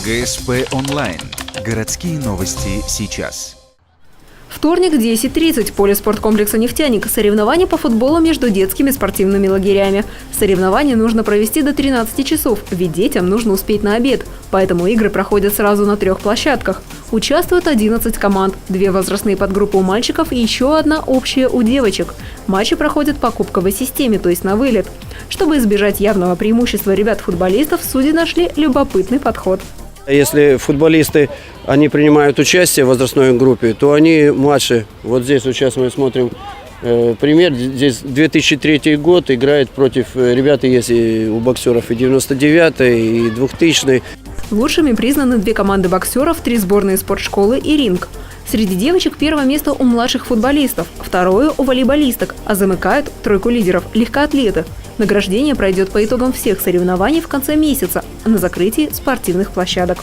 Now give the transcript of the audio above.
ГСП онлайн. Городские новости сейчас. Вторник, 10:30. Поле спорткомплекса «Нефтяник». Соревнования по футболу между детскими спортивными лагерями. Соревнования нужно провести до 13 часов, ведь детям нужно успеть на обед. Поэтому игры проходят сразу на 3 площадках. Участвуют 11 команд, 2 возрастные подгруппы у мальчиков и еще одна общая у девочек. Матчи проходят по кубковой системе, то есть на вылет. Чтобы избежать явного преимущества ребят-футболистов, судьи нашли любопытный подход. Если футболисты, они принимают участие в возрастной группе, то они младше. Вот здесь вот сейчас мы смотрим пример. Здесь 2003 год, играет против ребят, есть и у боксеров и 99-й, и 2000-й. Лучшими признаны 2 команды боксеров, 3 сборные спортшколы и ринг. Среди девочек первое место у младших футболистов, второе у волейболисток, а замыкают тройку лидеров легкоатлеты. Награждение пройдет по итогам всех соревнований в конце месяца на закрытии спортивных площадок.